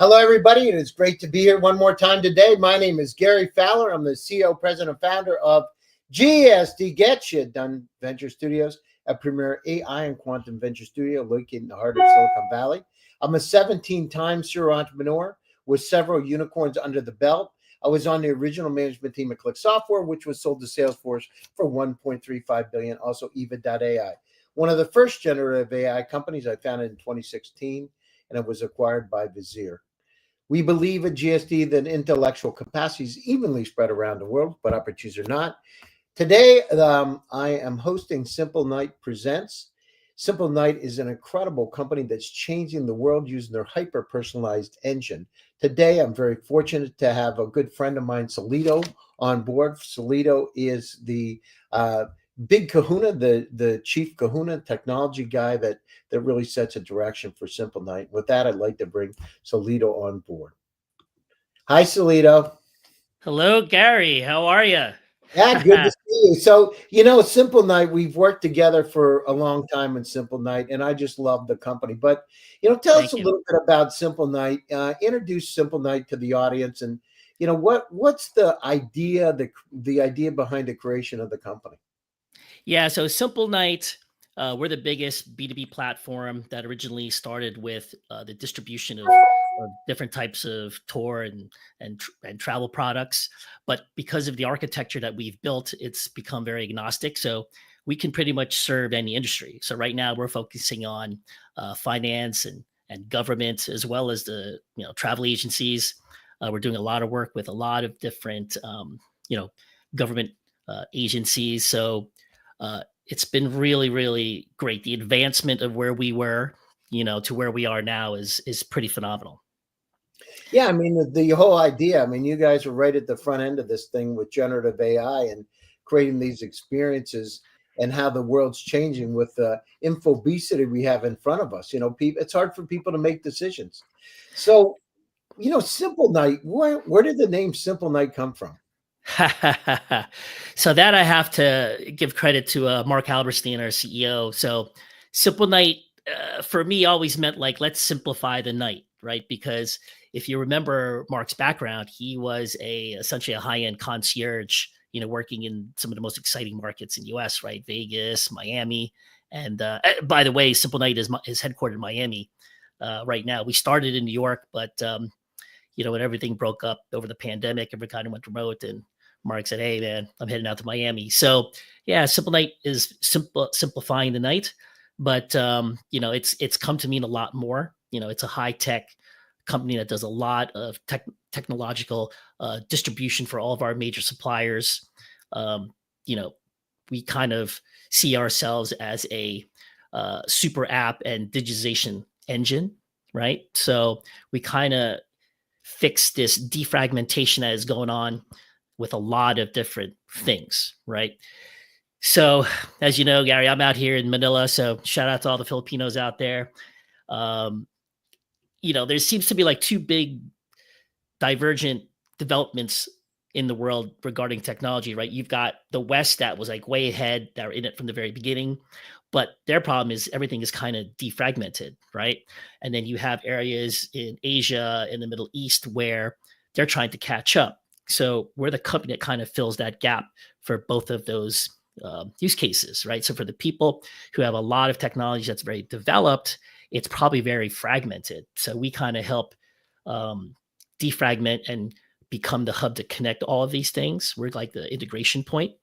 Hello, everybody, and it's great to be here one more time today. My name is Gary Fowler. I'm the CEO, president, and founder of GSD Get You Done Venture Studios, a premier AI and quantum venture studio located in the heart of Silicon Valley. I'm a 17-time serial entrepreneur with several unicorns under the belt. I was on the original management team at Click Software, which was sold to Salesforce for $1.35 billion, also Eva.ai. One of the first generative AI companies I founded in 2016, and it was acquired by Vizier. We believe at GSD that intellectual capacity is evenly spread around the world, but opportunities are not. Today, I am hosting Simplenight Presents. Simplenight is an incredible company that's changing the world using their hyper-personalized engine. Today, I'm very fortunate to have a good friend of mine, Solito, on board. Solito is the big kahuna, the chief kahuna technology guy that really sets a direction for Simplenight. With that, I'd like to bring Solito on board. Hi, Solito. Hello, Gary. How are you? Yeah, good to see you. So, Simplenight, we've worked together for a long time in Simplenight, and I just love the company. But, tell us a little bit about Simplenight. Introduce Simplenight to the audience, and what's the idea, the idea behind the creation of the company? Yeah, so Simplenight, we're the biggest B2B platform that originally started with the distribution of different types of tour and travel products. But because of the architecture that we've built, it's become very agnostic. So we can pretty much serve any industry. So right now we're focusing on finance and government, as well as the travel agencies. We're doing a lot of work with a lot of different government agencies. So it's been really, really great. The advancement of where we were, to where we are now is pretty phenomenal. Yeah, I mean, the whole idea, I mean, you guys are right at the front end of this thing with generative AI and creating these experiences and how the world's changing with the infobesity we have in front of us. It's hard for people to make decisions. So, Simplenight, where did the name Simplenight come from? So that I have to give credit to Mark Halberstein, our CEO. So Simplenight, for me, always meant like, let's simplify the night, right? Because if you remember Mark's background, he was essentially a high-end concierge, working in some of the most exciting markets in the US, right? Vegas, Miami. And by the way, Simplenight is headquartered in Miami right now. We started in New York, but when everything broke up over the pandemic, everyone kind of went remote, and Mark said, "Hey, man, I'm heading out to Miami." So yeah, Simplenight is simplifying the night, but it's come to mean a lot more. It's a high tech company that does a lot of technological distribution for all of our major suppliers. We kind of see ourselves as a super app and digitization engine, right? So we kind of fix this defragmentation that is going on with a lot of different things, right? So, as you know, Gary, I'm out here in Manila, so shout out to all the Filipinos out there. There seems to be like two big divergent developments in the world regarding technology, right? You've got the West that was like way ahead, that were in it from the very beginning, but their problem is everything is kind of defragmented, right? And then you have areas in Asia, in the Middle East, where they're trying to catch up. So we're the company that kind of fills that gap for both of those use cases, right? So for the people who have a lot of technology that's very developed, it's probably very fragmented. So we kind of help defragment and become the hub to connect all of these things. We're like the integration point.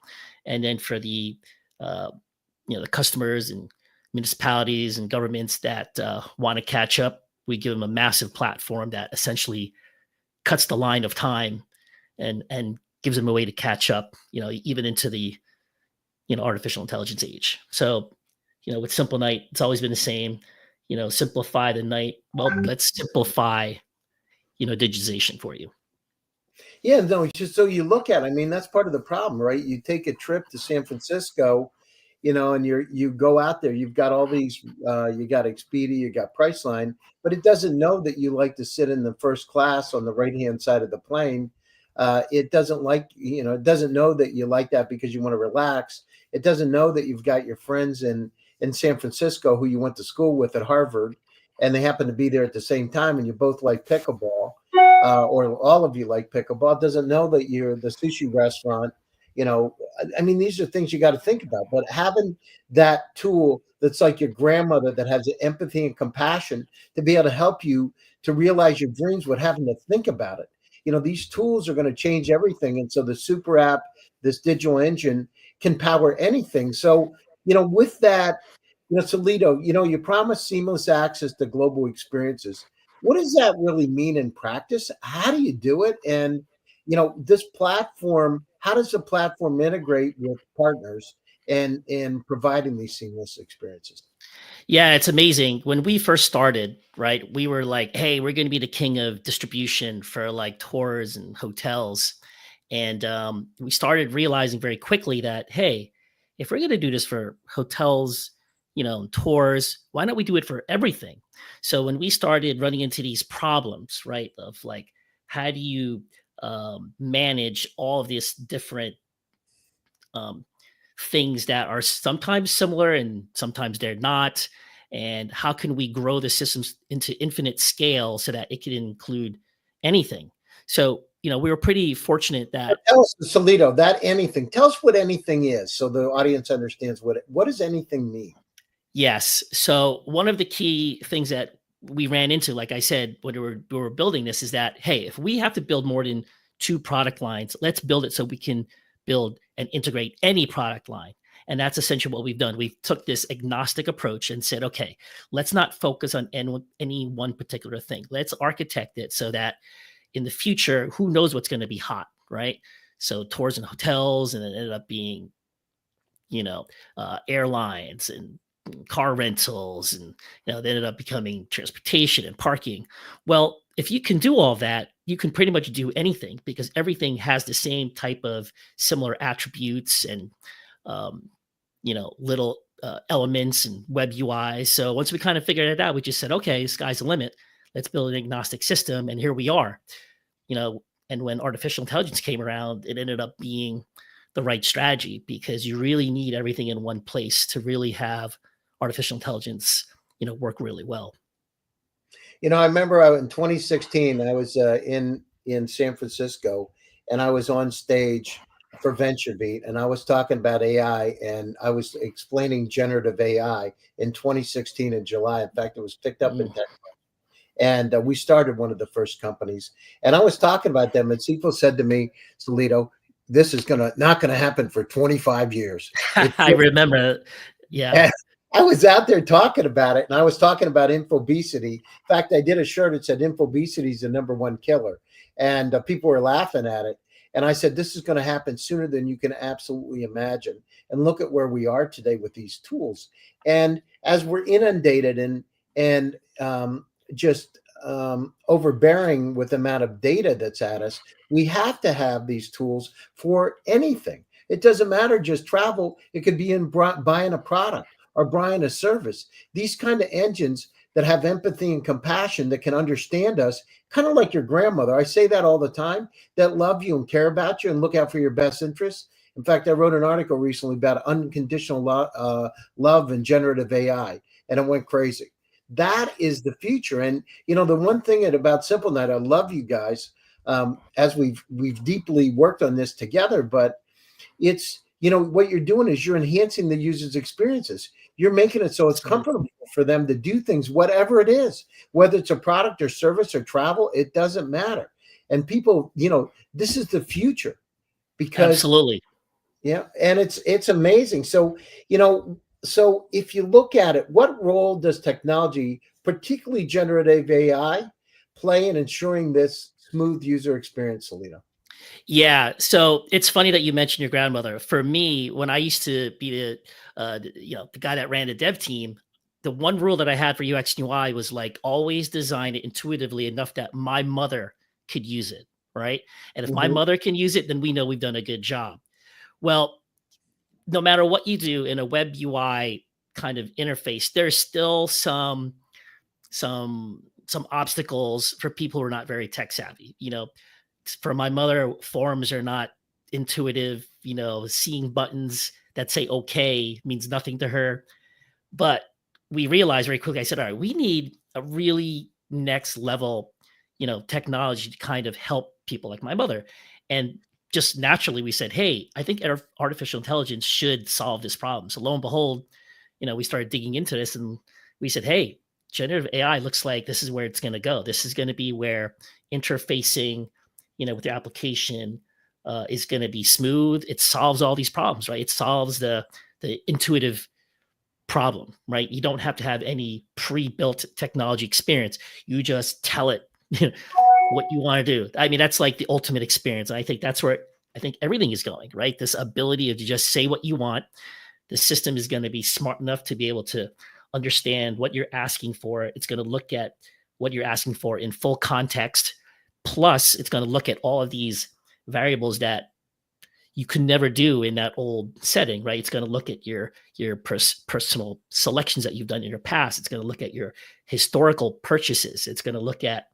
And then for the the customers and municipalities and governments that want to catch up, we give them a massive platform that essentially cuts the line of time and gives them a way to catch up, even into the artificial intelligence age. So with Simplenight, it's always been the same. Simplify the night. Well, let's simplify digitization for you. Yeah, no, it's just so you look at it, I mean, that's part of the problem, right? You take a trip to San Francisco, and you go out there, you've got all these, you got Expedia, you got Priceline, but it doesn't know that you like to sit in the first class on the right-hand side of the plane. It doesn't it doesn't know that you like that because you want to relax. It doesn't know that you've got your friends in San Francisco who you went to school with at Harvard, and they happen to be there at the same time, and you both like pickleball, or all of you like pickleball, doesn't know that you're the sushi restaurant. You know, I mean, these are things you got to think about. But having that tool that's like your grandmother that has empathy and compassion to be able to help you to realize your dreams without having to think about it. You know, these tools are going to change everything. And so the super app, this digital engine can power anything. So, with that, Solito, you promise seamless access to global experiences. What does that really mean in practice? How do you do it? And, this platform, how does the platform integrate with partners and in providing these seamless experiences? Yeah, it's amazing. When we first started, right, we were like, hey, we're going to be the king of distribution for like tours and hotels. And we started realizing very quickly that, hey, if we're going to do this for hotels, and tours, why don't we do it for everything? So when we started running into these problems, right, of like, how do you manage all of these different um, things that are sometimes similar and sometimes they're not, and how can we grow the systems into infinite scale so that it can include anything? So we were pretty fortunate that. Tell us, Solito, that anything. Tell us what anything is, so the audience understands what does anything mean. Yes. So one of the key things that we ran into, like I said, when we were building this, is that, hey, if we have to build more than two product lines, let's build it so we can build and integrate any product line. And that's essentially what we've done. We took this agnostic approach and said, okay, let's not focus on any one particular thing. Let's architect it so that in the future, who knows what's going to be hot, right? So tours and hotels, and it ended up being airlines and car rentals, and they ended up becoming transportation and parking. Well, if you can do all that, you can pretty much do anything because everything has the same type of similar attributes and um, little elements and web UI. So once we kind of figured it out, we just said, okay, sky's the limit. Let's build an agnostic system, and here we are. you know, and when artificial intelligence came around, it ended up being the right strategy because you really need everything in one place to really have artificial intelligence, work really well. I remember in 2016, I was in San Francisco, and I was on stage for VentureBeat, and I was talking about AI, and I was explaining generative AI in 2016 in July. In fact, it was picked up in Mm. tech, and we started one of the first companies. And I was talking about them, and people said to me, "Solito, this is gonna not gonna happen for 25 years." It's I remember. Yeah. And I was out there talking about it, and I was talking about infobesity. In fact, I did a shirt that said "Infobesity is the number one killer," and people were laughing at it. And I said, "This is going to happen sooner than you can absolutely imagine." And look at where we are today with these tools. And as we're inundated and just overbearing with the amount of data that's at us, we have to have these tools for anything. It doesn't matter just travel. It could be in buying a product or buying a service. These kind of engines that have empathy and compassion that can understand us, kind of like your grandmother. I say that all the time, that love you and care about you and look out for your best interests. In fact, I wrote an article recently about unconditional love and generative AI, and it went crazy. That is the future. And the one thing about SimpleNight, I love you guys, as we've deeply worked on this together, but it's what you're doing is you're enhancing the user's experiences. You're making it so it's Absolutely. comfortable for them to do things, whatever it is, whether it's a product or service or travel, it doesn't matter. And people, this is the future, because Absolutely. yeah, and it's amazing. So if you look at it, what role does technology, particularly generative AI, play in ensuring this smooth user experience, Solito? Yeah. So it's funny that you mentioned your grandmother. For me, when I used to be the guy that ran the dev team, the one rule that I had for UX and UI was like always design it intuitively enough that my mother could use it. Right. And if my Mhm. mother can use it, then we know we've done a good job. Well, no matter what you do in a web UI kind of interface, there's still some obstacles for people who are not very tech savvy. For my mother, forms are not intuitive. Seeing buttons that say okay means nothing to her. But we realized very quickly, I said, all right, we need a really next level, technology to kind of help people like my mother. And just naturally, we said, hey, I think artificial intelligence should solve this problem. So lo and behold, we started digging into this, and we said, hey, generative AI looks like this is where it's going to go. This is going to be where interfacing, with your application is going to be smooth. It solves all these problems, right? It solves the intuitive problem, right? You don't have to have any pre-built technology experience. You just tell it what you want to do. I mean, that's like the ultimate experience. And I think that's where I think everything is going, right? This ability of to just say what you want. The system is going to be smart enough to be able to understand what you're asking for. It's going to look at what you're asking for in full context. Plus, it's going to look at all of these variables that you could never do in that old setting, right? It's going to look at your personal selections that you've done in your past. It's going to look at your historical purchases. It's going to look at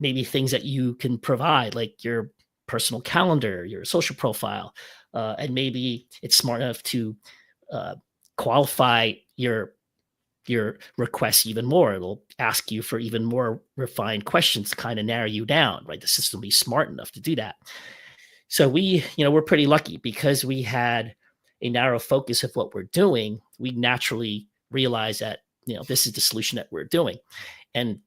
maybe things that you can provide, like your personal calendar, your social profile, and maybe it's smart enough to qualify your requests even more. It'll ask you for even more refined questions to kind of narrow you down, right? The system will be smart enough to do that. So we're pretty lucky because we had a narrow focus of what we're doing. We naturally realized that, this is the solution that we're doing. And,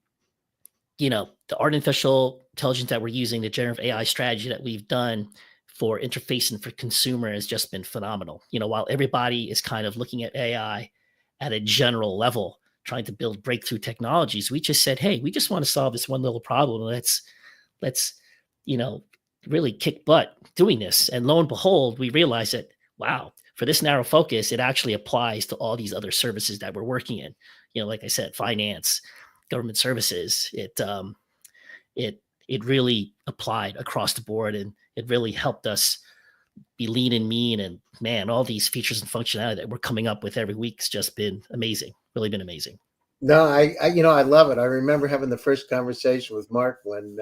the artificial intelligence that we're using, the generative AI strategy that we've done for interfacing for consumer has just been phenomenal. While everybody is kind of looking at AI at a general level, trying to build breakthrough technologies, we just said, hey, we just want to solve this one little problem. Let's, really kick butt doing this. And lo and behold, we realized that, wow, for this narrow focus, it actually applies to all these other services that we're working in. Like I said, finance, government services. It really applied across the board, and it really helped us be lean and mean. And man, all these features and functionality that we're coming up with every week has just been amazing. Really been amazing. No, I love it. I remember having the first conversation with Mark when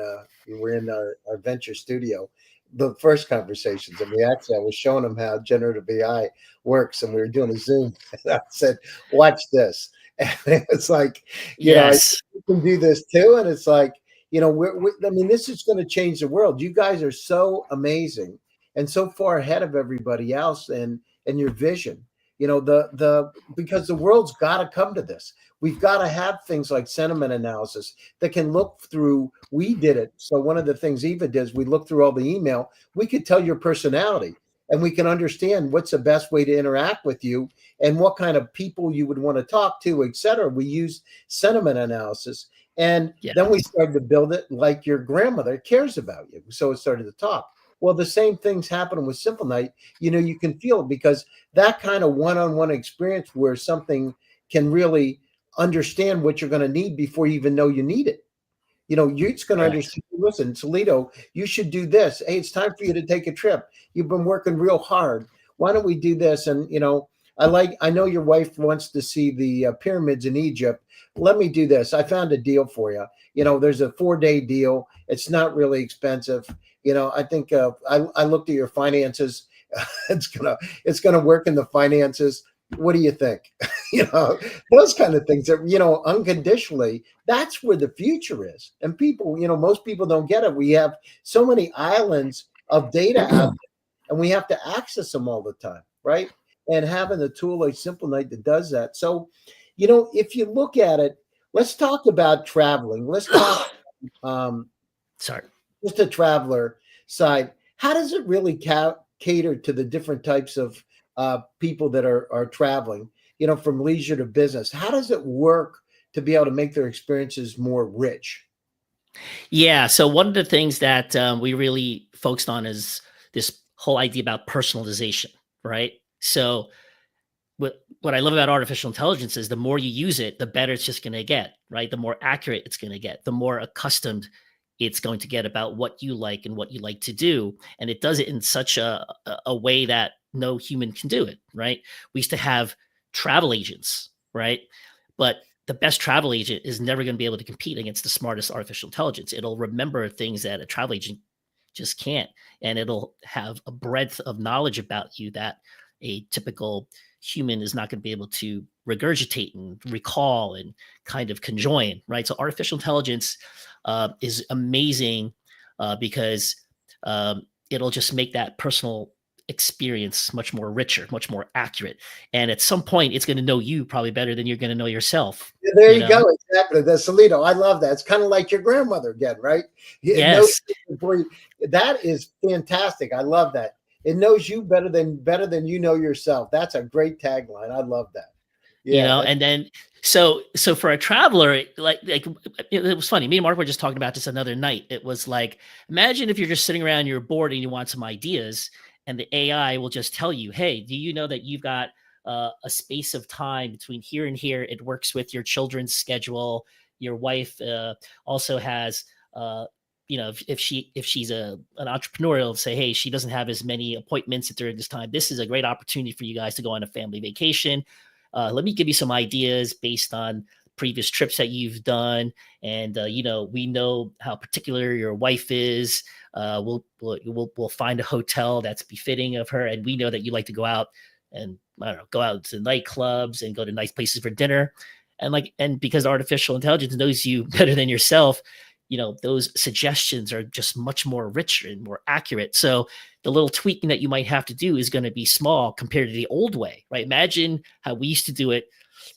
we were in our venture studio. The first conversations, and I was showing him how generative AI works, and we were doing a Zoom. And I said, "Watch this," and it was like, Yes. you can do this too. And it's like, I mean, this is going to change the world. You guys are so amazing and so far ahead of everybody else, and your vision. Because the world's got to come to this. We've got to have things like sentiment analysis that can look through. We did it. So one of the things Eva does, we look through all the email. We could tell your personality, and we can understand what's the best way to interact with you and what kind of people you would want to talk to, et cetera. We use sentiment analysis. And Yeah. then we started to build it like your grandmother cares about you. So it started to talk. Well, the same thing's happening with Simplenight. You can feel it because that kind of one-on-one experience where something can really understand what you're going to need before you even know you need it. You're just going to Correct. understand. Listen, Solito, you should do this. Hey, it's time for you to take a trip. You've been working real hard. Why don't we do this? And I know your wife wants to see the pyramids in Egypt. Let me do this. I found a deal for you. There's a 4-day deal. It's not really expensive. I think I looked at your finances. It's gonna work in the finances. What do you think? Those kind of things that, unconditionally, that's where the future is. And people, most people don't get it. We have so many islands of data out there, and we have to access them all the time, right? And having a tool like Simplenight that does that. So, if you look at it, let's talk about traveling. Let's talk Sorry. just a traveler side. How does it really cater to the different types of people that are traveling, from leisure to business? How does it work to be able to make their experiences more rich? Yeah. So one of the things that we really focused on is this whole idea about personalization, right? So what I love about artificial intelligence is the more you use it, the better it's just going to get, right? The more accurate it's going to get, the more accustomed it's going to get about what you like and what you like to do. And it does it in such a way that no human can do it, right? We used to have travel agents, right? But the best travel agent is never going to be able to compete against the smartest artificial intelligence. It'll remember things that a travel agent just can't. And it'll have a breadth of knowledge about you that a typical human is not going to be able to regurgitate and recall and kind of conjoin, right? So artificial intelligence is amazing because it'll just make that personal experience much more richer, much more accurate. And at some point, it's going to know you probably better than you're going to know yourself. There You you know? go. Exactly. The Solito. I love that. It's kind of like your grandmother again, right? It knows Yes. before you. That is fantastic. I love that. It knows you better than you know yourself. That's a great tagline. I love that. You Yeah. know, and then so for a traveler, like it was funny. Me and Mark were just talking about this another night. It was like, imagine if you're just sitting around, you're bored, and you want some ideas, and the AI will just tell you, "Hey, do you know that you've got a space of time between here and here? It works with your children's schedule. Your wife also has." If she's an entrepreneur, it'll say, hey, she doesn't have as many appointments during this time. This is a great opportunity for you guys to go on a family vacation. Let me give you some ideas based on previous trips that you've done. And, we know how particular your wife is. We'll find a hotel that's befitting of her. And we know that you like to go out and, I don't know, go out to nightclubs and go to nice places for dinner. And because artificial intelligence knows you better than yourself, those suggestions are just much more richer and more accurate. So the little tweaking that you might have to do is going to be small compared to the old way, right? Imagine how we used to do it.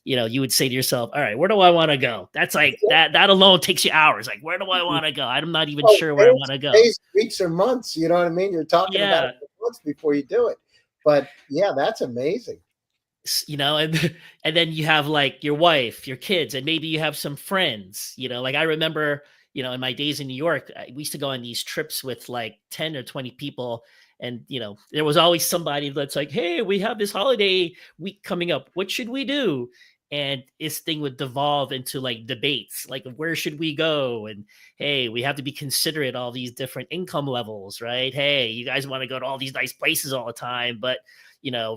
You would say to yourself, all right, where do I want to go? That's like that alone takes you hours. Like, where do I want to go? I'm not even Oh, sure where I want to go. days, weeks, or months. You know what I mean? You're talking about Yeah. it for months before you do it. But yeah, that's amazing. And then you have like your wife, your kids, and maybe you have some friends. Like I remember, in my days in New York, we used to go on these trips with like 10 or 20 people. And there was always somebody that's like, hey, we have this holiday week coming up, what should we do? And this thing would devolve into like debates, like where should we go? And hey, we have to be considerate all these different income levels, right? Hey, you guys want to go to all these nice places all the time, but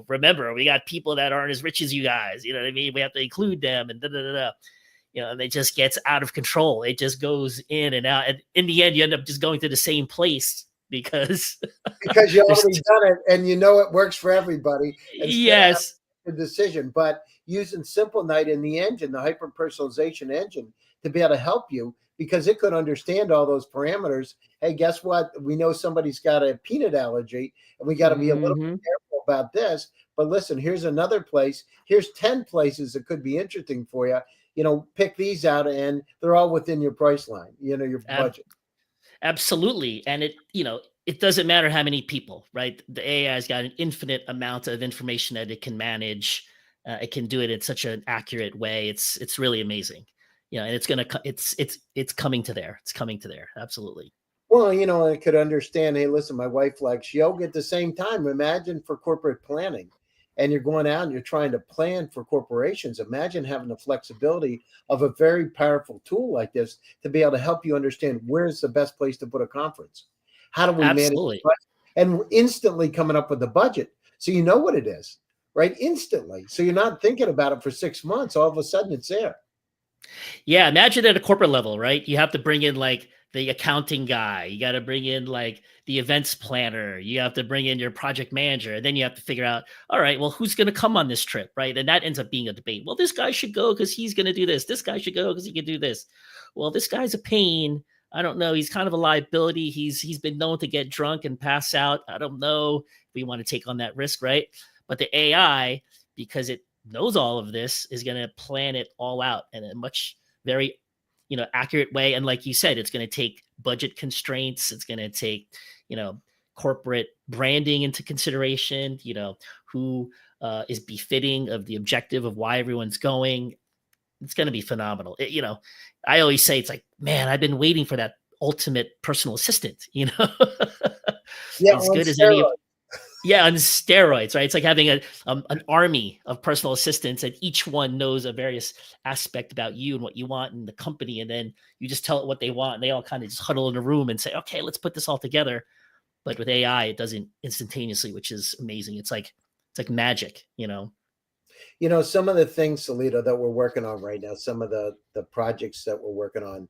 remember, we got people that aren't as rich as you guys. You know what I mean? We have to include them and da da da da. And it just gets out of control. It just goes in and out. And in the end, you end up just going to the same place because Because you there's, already done it and you know it works for everybody instead of yes, having a decision. But using SimpleNight in the engine, the hyper personalization engine, to be able to help you because it could understand all those parameters. Hey, guess what? We know somebody's got a peanut allergy and we got to be a little mhm, careful about this. But listen, here's another place. Here's 10 places that could be interesting for you. Pick these out and they're all within your price line, your ab- budget. absolutely. And it doesn't matter how many people, right? The AI has got an infinite amount of information that it can manage. It can do it in such an accurate way. It's really amazing. And it's coming to there. It's coming to there. Absolutely. Well, I could understand. Hey, listen, my wife likes yoga at the same time. Imagine for corporate planning, and you're going out and you're trying to plan for corporations. Imagine having the flexibility of a very powerful tool like this to be able to help you understand where's the best place to put a conference. How do we manage the Absolutely. budget? And we're instantly coming up with the budget, so you know what it is, right? Instantly, so you're not thinking about it for 6 months. All of a sudden, it's there. Yeah, imagine at a corporate level, right? You have to bring in like the accounting guy, you got to bring in like the events planner, you have to bring in your project manager, and then you have to figure out, all right, well, who's going to come on this trip, right? And that ends up being a debate. Well, this guy should go because he's going to do this. This guy should go because he can do this. Well, this guy's a pain. I don't know. He's kind of a liability. He's been known to get drunk and pass out. I don't know if we want to take on that risk, right? But the AI, because it knows all of this, is going to plan it all out in a much very accurate way. And like you said, it's going to take budget constraints, it's going to take you know corporate branding into consideration, who is befitting of the objective of why everyone's going. It's going to be phenomenal. I always say, it's like, man, I've been waiting for that ultimate personal assistant, Yeah, as on good as any of. steroids. Yeah, on steroids, right? It's like having an army of personal assistants, and each one knows a various aspect about you and what you want in the company, and then you just tell it what they want, and they all kind of just huddle in a room and say, "Okay, let's put this all together." But with AI, it does it instantaneously, which is amazing. It's like magic, Some of the things, Solito, that we're working on right now, some of the projects that we're working on,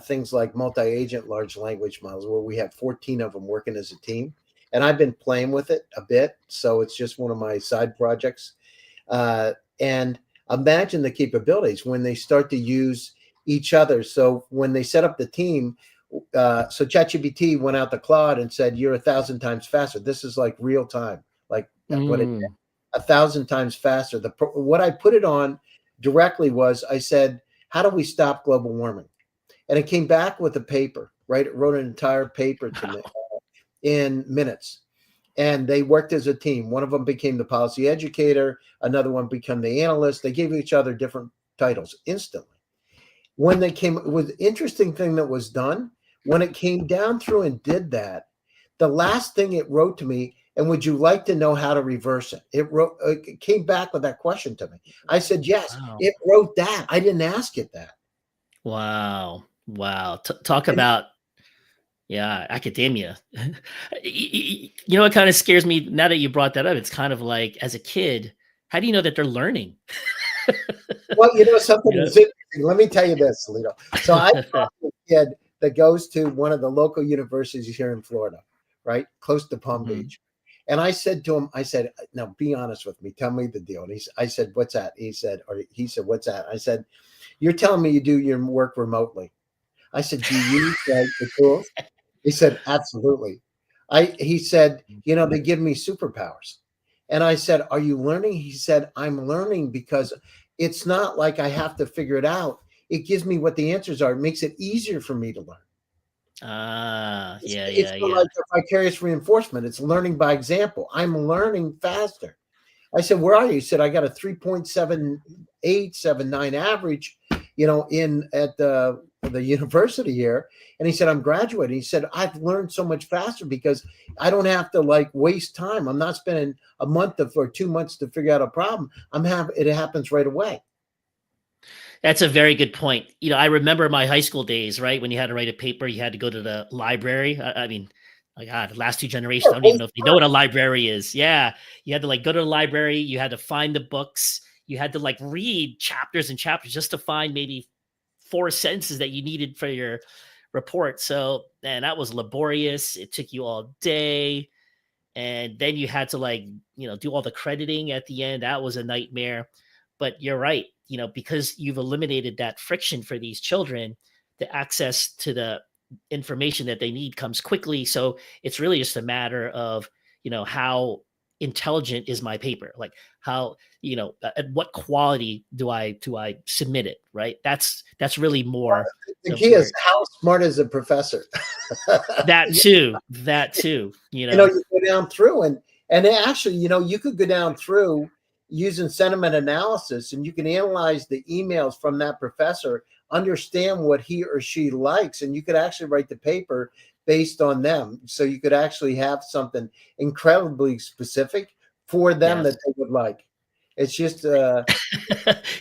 things like multi-agent large language models, where we have 14 of them working as a team. And I've been playing with it a bit, so it's just one of my side projects. And Imagine the capabilities when they start to use each other. So when they set up the team, so ChatGPT went out to Claude and said, "You're 1,000 times faster." This is like real time, like what it Mm. 1,000 times faster. What I put it on directly was I said, "How do we stop global warming?" And it came back with a paper. Right, it wrote an entire paper to me in minutes. And they worked as a team. One of them became the policy educator, another one became the analyst. They gave each other different titles instantly. When they came, it was the interesting thing that was done when it came down through and did that. The last thing it wrote to me, and would you like to know how to reverse it? It came back with that question to me. I said yes. Wow. It wrote that. I didn't ask it that. Wow. Wow. Talk And about, yeah, academia. You know what kind of scares me now that you brought that up? It's kind of like, as a kid, how do you know that they're learning? well, something You is interesting. Let me tell you this, Solito. So I know? talked to a kid that goes to one of the local universities here in Florida, right, close to Palm Mhm. Beach. And I said to him, I said, "Now be honest with me. Tell me the deal." And I said, "What's that?" He said, "What's that?" I said, "You're telling me you do your work remotely." I said, "Do you use the tools?" He said, "Absolutely." He said, "They give me superpowers." And I said, "Are you learning?" He said, "I'm learning because it's not like I have to figure it out. It gives me what the answers are. It makes it easier for me to learn." Ah, It's, yeah, it's yeah, kind of yeah. like the vicarious reinforcement. It's learning by example. I'm learning faster. I said, "Where are you?" He said, "I got a 3.7879 average, in at the university here." And he said, "I'm graduating." He said, "I've learned so much faster because I don't have to like waste time. I'm not spending a month or 2 months to figure out a problem. It happens right away." That's a very good point. I remember my high school days, right? When you had to write a paper, you had to go to the library. I mean, my God, the last two generations, Yeah, I don't even waste know if they know time. what a library is. Yeah. You had to like go to the library, you had to find the books, you had to like read chapters and chapters just to find maybe four sentences that you needed for your report. So, man, that was laborious. It took you all day. And then you had to like do all the crediting at the end. That was a nightmare. But you're right, because you've eliminated that friction for these children, the access to the information that they need comes quickly. So it's really just a matter of how intelligent is my paper, like how at what quality do I submit it, right? That's really more The of key is where how smart is the professor? that too. You go down through and actually, you could go down through using sentiment analysis and you can analyze the emails from that professor, understand what he or she likes, and you could actually write the paper based on them. So you could actually have something incredibly specific for them that Yes. they would like. It's just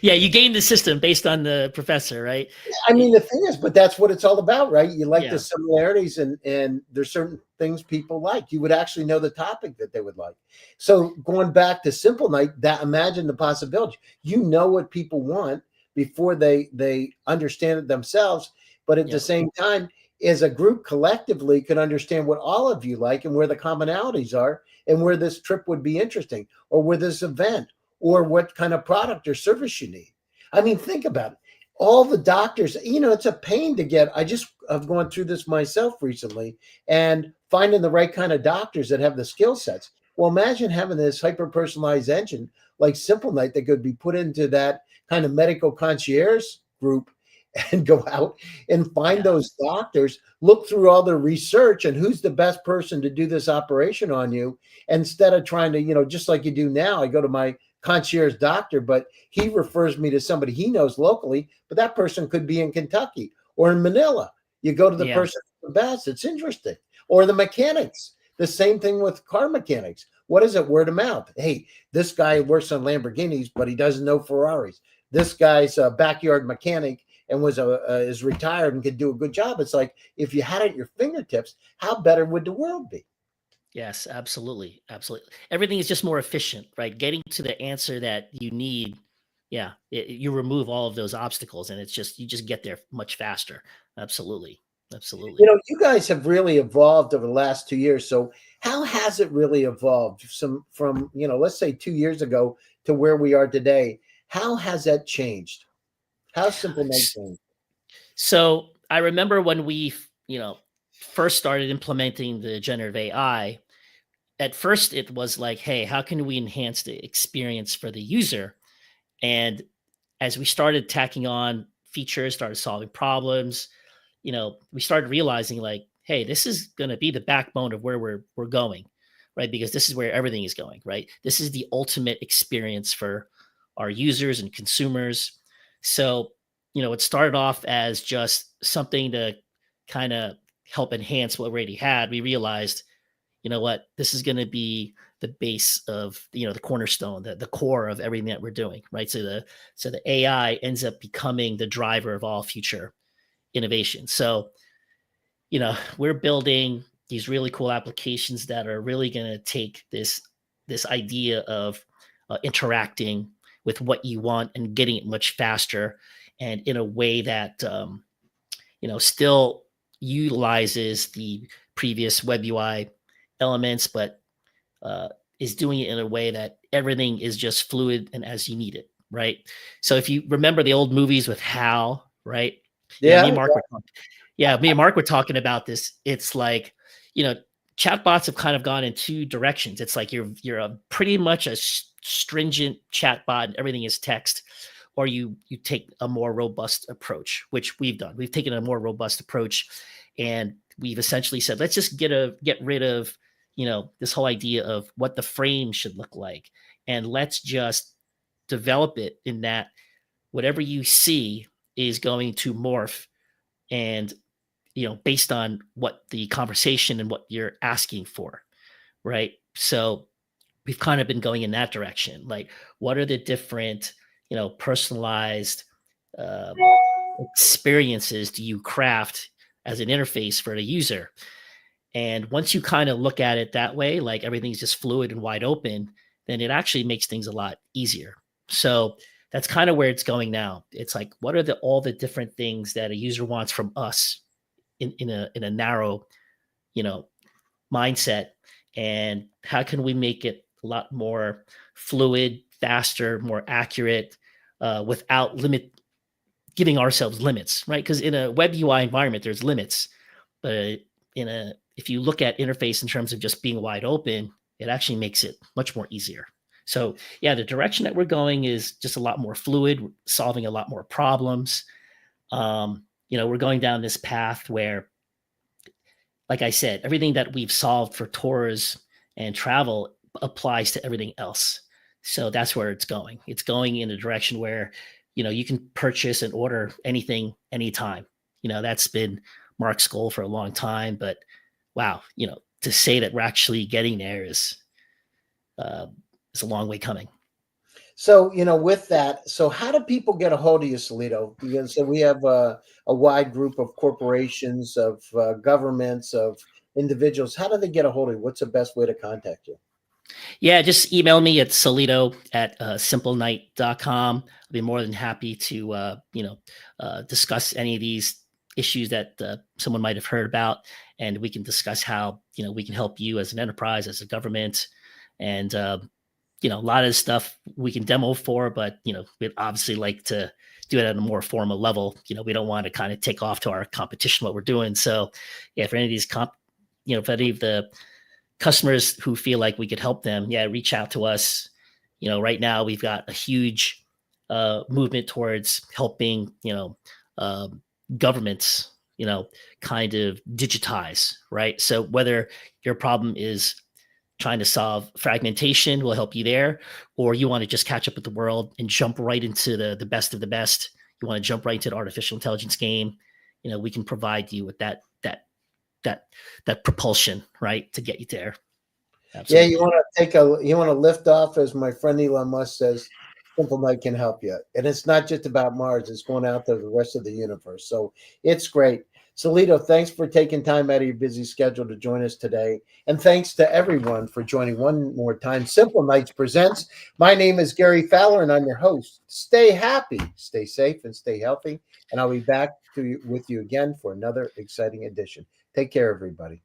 Yeah, you game the system based on the professor, right? I mean, It- the thing is, but that's what it's all about, right? You like the yeah, similarities, and there's certain things people like. You would actually know the topic that they would like. So going back to Simple Night, that imagine the possibility. You know what people want before they understand it themselves, but at the yeah, same time, as a group collectively could understand what all of you like and where the commonalities are, and where this trip would be interesting, or where this event, or what kind of product or service you need. I mean, think about it, all the doctors, it's a pain to get. I've gone through this myself recently and finding the right kind of doctors that have the skill sets. Well, imagine having this hyper personalized engine like Simple Night that could be put into that kind of medical concierge group and go out and find yeah, those doctors, look through all their research and who's the best person to do this operation on you, instead of trying to, just like you do now. I go to my concierge doctor, but he refers me to somebody he knows locally, but that person could be in Kentucky or in Manila. You go to the yeah, person the best. It's interesting. Or the mechanics. The same thing with car mechanics. What is it? Word of mouth. Hey, this guy works on Lamborghinis, but he doesn't know Ferraris. This guy's a backyard mechanic and is retired and could do a good job. It's like if you had it at your fingertips, how better would the world be? yes, absolutely, absolutely. Everything is just more efficient, right? Getting to the answer that you need. Yeah, you remove all of those obstacles, and you just get there much faster. Absolutely, absolutely. You guys have really evolved over the last 2 years. So how has it really evolved from let's say 2 years ago to where we are today? How has that changed? How simple night changed? So I remember when we, first started implementing the generative AI. At first, it was like, hey, how can we enhance the experience for the user? And as we started tacking on features, started solving problems, we started realizing like, hey, this is going to be the backbone of where we're going, right? Because this is where everything is going, right? This is the ultimate experience for our users and consumers. So, it started off as just something to kind of help enhance what we already had. We realized, you know what, this is going to be the base of, the cornerstone, the core of everything that we're doing, right? So the AI ends up becoming the driver of all future innovation. So, we're building these really cool applications that are really going to take this idea of interacting with what you want and getting it much faster, and in a way that still utilizes the previous web UI elements, but uh, is doing it in a way that everything is just fluid and as you need it, right? So if you remember the old movies with Hal, right? Yeah. Me and Mark were talking about this. It's like, you know, chatbots have kind of gone in two directions. It's like you're a pretty much a stringent chatbot and everything is text, or you take a more robust approach, which we've done. We've taken a more robust approach, and we've essentially said, let's just get rid of, this whole idea of what the frame should look like, and let's just develop it in that whatever you see is going to morph, and based on what the conversation and what you're asking for, right? So we've kind of been going in that direction. Like, what are the different, personalized uh, experiences do you craft as an interface for the user? And once you kind of look at it that way, like everything's just fluid and wide open, then it actually makes things a lot easier. So that's kind of where it's going now. It's like, what are all the different things that a user wants from us in a narrow, you know, mindset, and how can we make it a lot more fluid, faster, more accurate, without giving ourselves limits, right? Because in a web UI environment, there's limits, but if you look at interface in terms of just being wide open, it actually makes it much more easier. So yeah, the direction that we're going is just a lot more fluid, solving a lot more problems. We're going down this path where, like I said, everything that we've solved for tours and travel applies to everything else. So that's where it's going. It's going in a direction where, you can purchase and order anything, anytime. That's been Mark's goal for a long time, but wow, to say that we're actually getting there uh, is a long way coming. So, with that, so how do people get a hold of you, Solito? Because so we have a wide group of corporations, of governments, of individuals. How do they get a hold of you? What's the best way to contact you? Yeah, just email me at Solito at simplenight.com. I'll be more than happy to, discuss any of these issues that someone might have heard about. And we can discuss how, we can help you as an enterprise, as a government. And, a lot of stuff we can demo for, but, we'd obviously like to do it at a more formal level. We don't want to kind of take off to our competition what we're doing. So yeah, for any of these if any of the customers who feel like we could help them, yeah, reach out to us. Right now we've got a huge movement towards helping, governments, kind of digitize, right? So whether your problem is trying to solve fragmentation, we'll help you there, or you want to just catch up with the world and jump right into the best of the best. You want to jump right into the artificial intelligence game. We can provide you with that propulsion, right, to get you there. Yeah, Absolutely. you want to lift off, as my friend Elon Musk says. Simple Night can help you, and it's not just about Mars; it's going out to the rest of the universe. So it's great. Solito, thanks for taking time out of your busy schedule to join us today, and thanks to everyone for joining one more time. Simple Nights presents. My name is Gary Fowler, and I'm your host. Stay happy, stay safe, and stay healthy. And I'll be back with you again for another exciting edition. Take care, everybody.